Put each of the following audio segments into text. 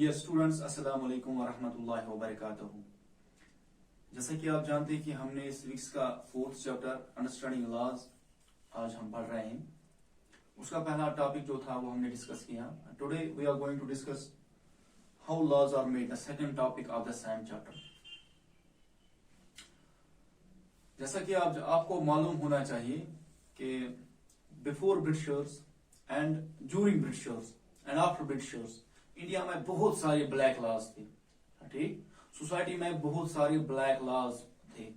Dear students السلام علیکم ورحمۃ اللہ وبرکاتہ. جیسا کہ آپ جانتے ہیں کہ ہم نے اس ویکس کا 4th چیپٹر انڈرسٹینڈنگ لاز آج ہم پڑھ رہے ہیں. اس کا پہلا ٹاپک جو تھا وہ ہم نے ڈسکس کیا. Today we are going to discuss how laws are made, the second topic of the same chapter. جیسا کہ آپ کو معلوم ہونا چاہیے کہ before Britishers and during Britishers and after Britishers India میں بہت سارے بلیک لاز تھے. ٹھیک, سوسائٹی میں بہت سارے بلیک لاز تھے.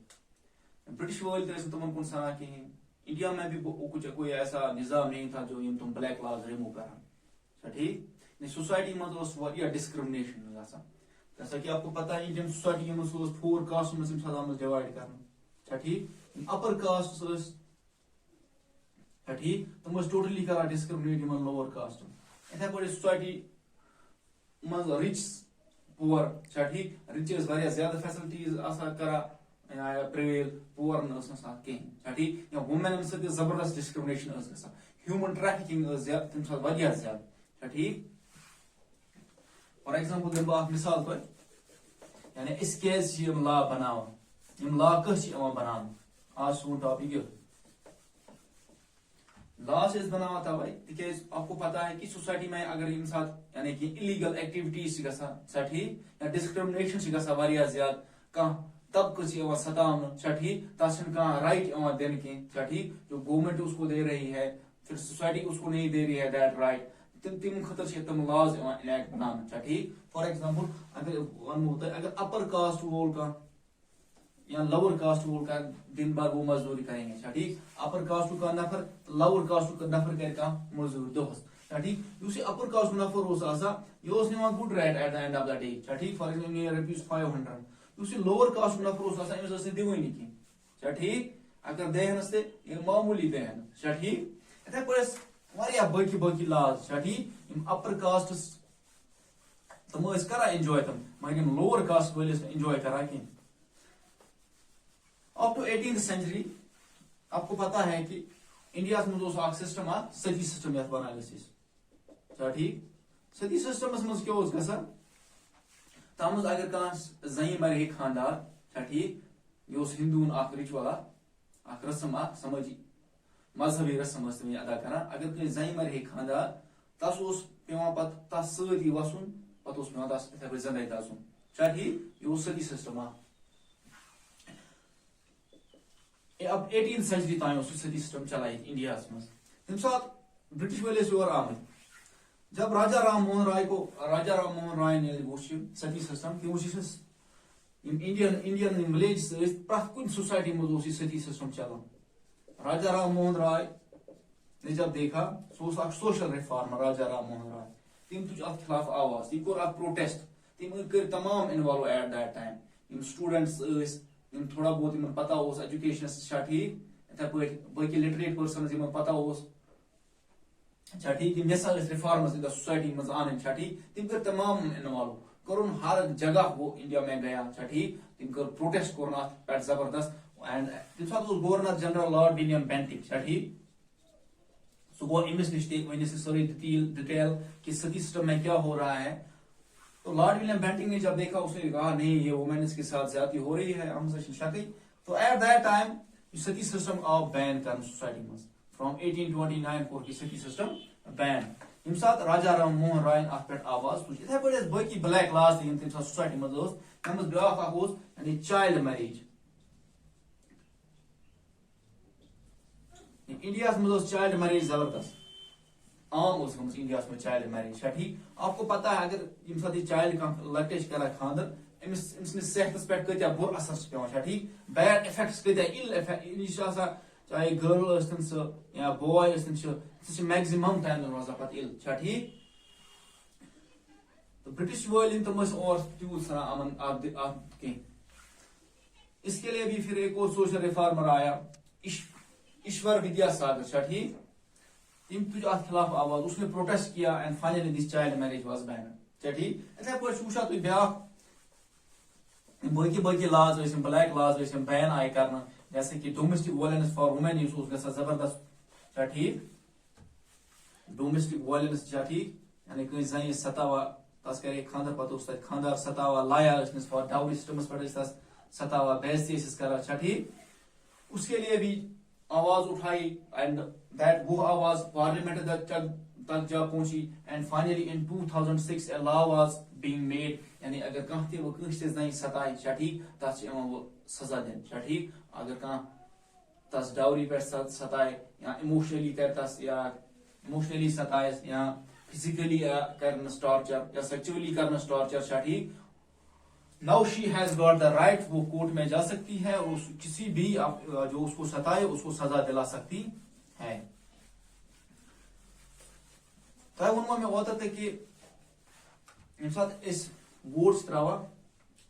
برٹش وٲلۍ تہِ ٲسۍ نہٕ تِمن کُن سنان کِہیٖنۍ. انڈیا میں بھی کچھ کوئی ایسا نظام نہیں تھا جو تم بلیک لاز ریموو کران. ٹھیک, سوسائٹی منٛز اوس واریاہ ڈسکرمنیشن گژھان. جیسا کہ آپ کو پتا ہے انڈین سوسائٹی منٛز اوس 4 کاسٹ منٛز ییٚمہِ ساتہٕ آمٕژ ڈِوایڈ کرنہٕ. ٹھیک, اپر کاسٹ ٲسۍ ٹھیک, تم ٲسۍ ٹوٹلی کران ڈسکرمنیٹ یِمن لوور کاسٹن. یِتھے پٲٹھۍ سوسائٹی منٛز رِچ پور ٹھیک, رِچ ٲسۍ واریاہ زیادٕ فیسلٹیٖز آسان کران پریویل, پور نہٕ ٲس آسان کِہیٖنۍ. ٹھیک, یا وومینن سۭتۍ تہِ زبردست ڈسکرمنیشن ٲس گژھان. ہیومن ٹریفکِنگ ٲس تمہِ ساتہٕ واریاہ زیادٕ. ٹھیک, فار ایگزامپل دِمہٕ بہٕ اکھ مثال تۄہہِ, یعنی أسۍ کیازِ چھِ یِم لا بناوان, یِم لا کٔژ چھِ یِوان بناونہٕ. آز سون ٹاپک یہِ لا چھِ أسۍ بناوان توے تِکیازِ آپ کو پتا ہے کہ سوسائٹی میں اگر ییٚمہِ ساتہٕ یعنی کہ الیگل ایکٹیویٹیز چھِ گژھان ٹھیک, یا ڈسکرمنیشن چھِ گژھان واریاہ زیادٕ, کانٛہہ طبقہٕ چھِ یِوان ستاونہٕ ٹھیک, تتھ چھُنہٕ کانٛہہ رائٹ یِوان دِنہٕ کینٛہہ. ٹھیک, جو گورنمنٹ اس کو دے رہی ہے پھر سوسائٹی اس کو نہیں دے رہی ہے دیٹ رائٹ, تم خٲطرٕ چھِ تم لاز یِوان انیکٹ بناونہٕ. ٹھیک, فار ایگزامپل اگر ونمو تۄہہِ اگر اپر کاسٹ وول کانٛہہ یا لور کاسٹ وول کانٛہہ دن بھر وہ مزدوری کریں گے. ٹھیک, اپر کاسٹ کا نفر لور کاسٹ کا نفر کرِ کانٛہہ مزدوری دۄہس. ٹھیک, یُس یہِ اپر کاسٹ نفر اوس آسان یہِ اوس نِوان good rate at the end of the day. ٹھیک, فار ایگزامپل ₹500. یُس یہِ لور کاسٹ نفر اوس آسان أمِس ٲس نہٕ دِوٲنی کینٛہہ. ٹھیک, اگر دِہنس تہِ ییٚلہِ معموٗلی دِہنس. ٹھیک, یِتھے پٲٹھۍ ٲسۍ واریاہ باقٕے لاز. ٹھیک, یِم اپر کاسٹس تِم ٲسۍ کران انجاے تِم, مگر یِم لور کاسٹ وٲلۍ ٲسۍ نہٕ انجاے کران کینٛہہ. اپ ٹو 18th century آپ کو پتا ہے کہ انڈیا منٛز اوس اکھ سسٹم اکھ ستی سسٹم یتھ ونان ٲسۍ أسۍ. ٹھیک, ستی سسٹمس منٛز کیاہ اوس گژھان, تتھ منٛز اگر کانٛہہ زنہِ مرِ ہے خاندار. ٹھیک, یہِ اوس ہندوٗون اکھ رچوَل اکھ رسم اکھ سمٲجی مذہبی رسم ٲسۍ تِم یہِ ادا کران. اگر کٲنٛسہِ زنہِ مرِ ہے خاندار تس اوس پیوان پتہٕ تس سۭتی وسُن, پتہٕ اوس پیوان تس یِتھے پٲٹھۍ زندے دزُن. ٹھیک, یہِ اوس ستی سسٹم اکھ. اب 18th century تام اوس ستی سسٹم چلان انڈیا منٛز. تمہِ ساتہٕ برٹش وٲلۍ ٲسۍ یور آمٕتۍ. جب راجا رام موہن رائے نے وُچھ ستی سسٹم, تٔمۍ وُچھ یِم انڈین یِم ولیجز ٲسۍ پرٛٮ۪تھ کُنہِ سوسائٹی منٛز اوس یہِ ستی سسٹم چلان. راجا رام موہن رائے نے جب دیکھا, سُہ اوس اکھ سوشل ریفارمر راجا رام موہن رائے, تٔمۍ تُج اتھ خلاف آواز, تٔمۍ کوٚر اکھ پروٹیسٹ. تٔمۍ کٔرۍ تمام انوالو ایٹ دیٹ ٹائم. یِم سٹوڈنٹس ٲسۍ, یِم تھوڑا بہت یِمن پتہ اوس ایجوکیشنس چھا ٹھیک, یِتھے پٲٹھۍ باقٕے لٹریٹ پٔرسنز یِمن پتہ اوس. ٹھیک, یِم یژھان ٲسۍ ریفارمز ان دا سوسائٹی منٛز انٕنۍ. ٹھیک, تِم کٔرۍ تمام انوالو, کوٚرُن ہر جگہ وہ انڈیا میں گیا. ٹھیک, تِم کٔر پروٹیسٹ کوٚرُن اتھ پٮ۪ٹھ زبردست. اینڈ تمہِ ساتہٕ اوس governor general lord William Bentinck. ٹھیک, سُہ گوٚو أمِس نِش تہِ, وۄنۍ ٲسۍ سٲرٕے ڈیٹیل کہ ستی سسٹم میں کیا ہو رہا ہے. تو لارڈ ولیم بینٹنگ نے جب دیکھا, اس نے کہا نہیں, یہ وومینس کے ساتھ زیادتی ہو رہی ہے, ہم سے شکی. تو ایٹ دیٹ ٹائم ستی سسٹم آو بین کرنے سوسائٹی من. فرام 1829 کوٚر یہِ ستی سسٹم بین. ییٚمہِ ساتہٕ راجا رام موہن رائے اتھ پٮ۪ٹھ آواز تُج. یِتھے پٲٹھۍ ٲسۍ باقٕے بلیک لاز تہِ یِم تمہِ ساتہٕ سوسائٹی منٛز ٲس. تَتھ منٛز بیٛاکھ اکھ اوس یعنی چایلڈ میریج. انڈیاہس منٛز ٲس چایلڈ میریج زبردست عام اوس گٔمٕژ انڈیاہس منٛز چایلڈ میریج. ٹھیک, آپ کو پتا ہے اگر ییٚمہِ ساتہٕ یہِ چایلڈ کانٛہہ لۄکٹِس چھِ کران خاندر, أمۍ سٕنٛدِس صحتس پٮ۪ٹھ کۭتیاہ بُرٕ اثر چھِ پیوان. ٹھیک, بیڈ افیکٹس کۭتیاہ اِل افیکٹ یہِ چھِ آسان, چاہے گرل ٲسۍتن سُہ یا بوے ٲسۍتن, سُہ چھِ میکزِمم ٹایم روزان پتہٕ اِل. ٹھیک, تہٕ برٹش وٲلۍ تِم ٲسۍ اور تیوٗت ژھٕنان یِمن اتھ کینٛہہ. اس کے لیے بھی پھر ایک اور سوشل ریفارمر آیا, ایشور ودیا ساگر. ٹھیک, تم تُج اتھ خلاف آواز, اس نے پروٹیسٹ کیا and finally this child marriage was ban. ٹھیک, یِتھے پٲٹھۍ چھُ وٕچھان تُہۍ بیٛاکھ باقٕے لاز ٲسۍ یِم بلیک لاز ٲسۍ یِم بین آیہِ کرنہٕ, جیسے کہ ڈومیسٹک وائلنس فار وومین یُس اوس گژھان زبردست. ٹھیک, ڈومیسٹک وائلنس. ٹھیک, یعنی کٲنٛسہِ زنہِ ستاوان تس کرے خاندر پتہ اس تت خاندار ستاوا لایا اس فار ڈاوری سسٹمس پہ تس ستاوا بےزتی کرا چھا ٹھیک. اس کے لیے بھی آواز اٹھائی اینڈ دیٹ وہ آواز پارلیمنٹ تک جا پہنچی and finally in 2006 a law was being made. یعنی اگر کانٛہہ تہِ کٲنٛسہِ زنہِ ستایہِ چھا ٹھیک تس چھِ یِوان وہ سزا دِنہٕ چھا ٹھیک. اگر کانٛہہ تس ڈاوری پہ ستائے یا ایموشنلی کر تس یا ایموشنلی ستائس یا فزیکلی کرنس ٹارچر یا سیکچولی کرنس ٹارچر چھا ٹھیک. Now she has got the right وہ کورٹ میں جا سکتی ہے اور کسی بھی جو اس کو ستائے اس کو سزا دلا سکتی ہے. تہ ونمو میں اوتر کہ یم سات اس ووٹس تراوان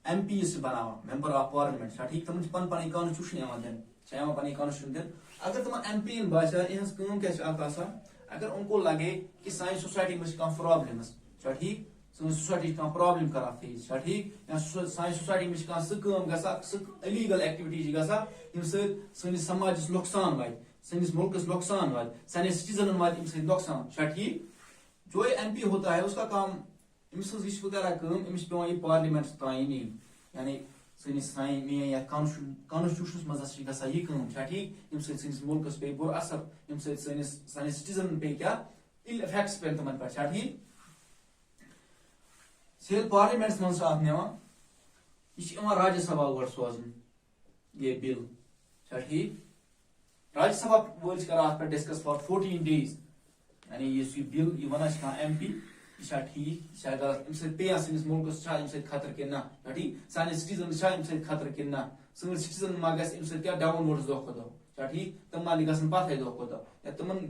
ایم پی سے بناوان ممبر آف پارلیمنٹ چھا ٹھیک. تمن پن پن کانسٹیوشن یوان دن چھا پن کانسٹیوشن دن. اگر تمن ایم پی باسے یہاں کام کیا آسان اگر ان کو لگے کہ سانی سوسائٹی میں کھانا پرابلمس چھا ٹھیک سن سوسائٹی کھانا پرابلم کران فیس چھا ٹھیک یا سانی سوسائٹی میں کھانا سہ کام گژھان سہ الیگل ایکٹیویٹی گژھان یم سنس سماجس نقصان واتہ سنس ملکس نقصان واتہ سانے سٹیزنن واتہ ام سۭتۍ نقصان چھا ٹھیک. جو ایم پی ہوتا ہے اس کا کام امس یہ کران کام امس پیوان یہ پارلیمنٹ تین نین یعنی سنس سان یا کانسٹیوشنس مز گژھان یہ کام چھا ٹھیک یم سنس ملکس پہ بر اثر یم سانس سٹیزن پہ کیا اِل افیکٹس پہ تمن پہ چھا ٹھیک. سیل پارلیمنٹس من ات نوان یہ راجیہ سبھا اور سوزن یہ بل چھا ٹھیک. راجیہ سبھا ول کر ات پہ ڈسکس فار 14 days یعنی یہ بل یہ ونان کھانا ایم پی یہ چھا ٹھیک یہ غلط ام سۭتۍ پیٚیا سٲنِس مُلکس چھا ام سۭتۍ خطرٕ کِنہٕ نہ چھا ٹھیک سانہِ سٹیزن چھا ام سۭتۍ خطرٕ کِنہٕ نہ سٲنۍ سٹیزن ما گژھِ ام سۭتۍ کیٛاہ ڈاوُن وٲڈس دۄہ کھۄتہٕ دۄہ چھا ٹھیک تم ما گژھن پتھے دۄہ کھۄتہٕ دۄہ یا تمن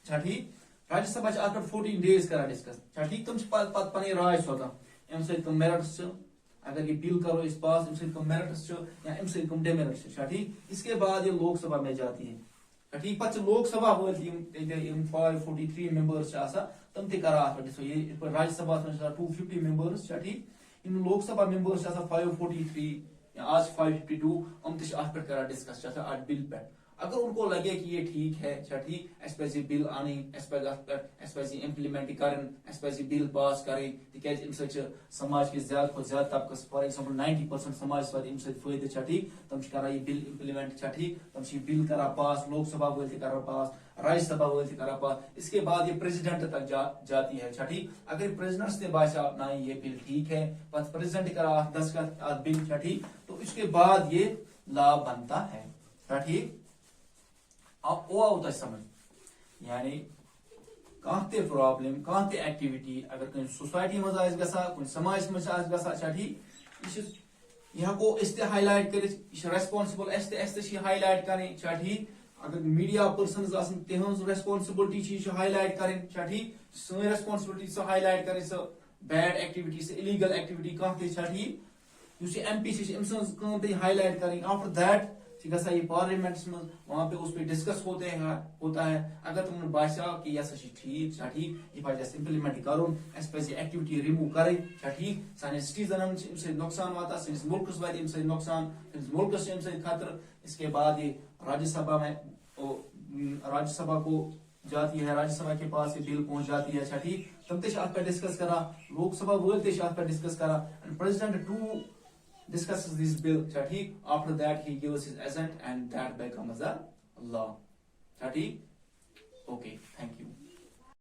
چھا ٹھیک. راجیہ سبھا اتھ پٮ۪ٹھ 14 days کران ڈسکس چھا ٹھیک. تم پتہٕ پنٕنۍ راے سوزان ام سۭتۍ کم میرٹس چھِ اگر یہ بل کرو اس پاس ام سۭتۍ کم میرٹس چھِ یا ام سۭتۍ کم ڈیمیرٹس چھِ چھا ٹھیک. اس کے بعد یہ لوک سبھا میں جاتی ہے ٹھیک پتہ لوک سبھا ول 543 ممبرس تم تہ کران ات پہ یہ راجیہ سبھا 250 ممبرس چھا ٹھیک یم لوک سبھا ممبرس 543 یا آج 552 ام تہ ات پہ کران ڈسکس ات بل پہ. اگر ان کو لگے کہ یہ ٹھیک ہے چھا ٹھیک اس پہ بل آنی اس پہ اس پہ امپلیمنٹ کریں اس پہ بل پاس کریں تکیاز ام سۭتۍ سماج کے زیادہ کھۄتہٕ زیادہ طبقس فار ایگزامپل 90% سماجس واتہِ ام سۭتۍ فٲیدٕ چھا ٹھیک تم کران یہ بل امپلیمنٹ چھا ٹھیک تم بل کران پاس لوک سبھا ول تہ کران پاس راجیہ سبھا ول تہ کران پاس. اس کے بعد یہ پریزیڈنٹ تک جاتی ہے چھا ٹھیک. اگر پریزیڈنٹ نے باسا نہیں یہ بل ٹھیک ہے پتہ پریزیڈنٹ کران دستخط ات بل چھا ٹھیک تو اس کے بعد یہ لا بنتا ہے چھا ٹھیک. اب وہ آو تہ سمجھ یعنی کانٛہہ تہِ پرابلم کانٛہہ تہِ ایکٹیویٹی اگر کُنہِ سوسایٹی مز آسہِ گژھان کُنہِ سماجس مز آسہِ گژھان چھا ٹھیک یہ ہیٚکو أسۍ تہِ ہائی لائٹ کٔرِتھ یہ چھِ ریسپانسبل اسہِ تہِ چھِ ہائی لائٹ کرٕنۍ چھا ٹھیک. اگر میڈیا پرسنز آسن تہنٛز ریسپانسبلٹی چھِ یہ ہائی لائٹ کرٕنۍ چھا ٹھیک سٲنۍ ریسپانسبلٹی سۄ ہائی لائٹ کرٕنۍ سۄ بیڈ ایکٹیویٹی سۄ الیگل ایکٹیویٹی کانٛہہ تہِ چھا ٹھیک یُس یہ ایم پی چھِ أمۍ سٕنٛز کٲم تہِ ہائی لائٹ کرٕنۍ. آفٹر دیٹ گژھان یہ پارلیمنٹس من وہاں پہ اس پہ ڈسکس ہوتا ہے. اگر تمہیں باسا کہ یہ ٹھیک چھا ٹھیک یہ پہ امپلیمنٹ کرن اس پہ ایکٹیویٹی ریمو کریں چھا ٹھیک سان سٹیزن ام سے نقصان واتان سنس ملکس واتہ ام سے نقصان سنس ملکس ام سے خطر. اس کے بعد یہ راجیہ سبھا میں راجیہ سبھا کو جاتی ہے راجیہ سبھا کے پاس یہ بل پہنچ جاتی ہے چھا ٹھیک تم تہ ات پہ ڈسکس کران لوک سبھا ول تہ ات پہ ڈسکس کران and president to discusses this bill چھا ٹھیک. After that he gives his assent and that becomes a law چھا ٹھیک. Okay, thank you.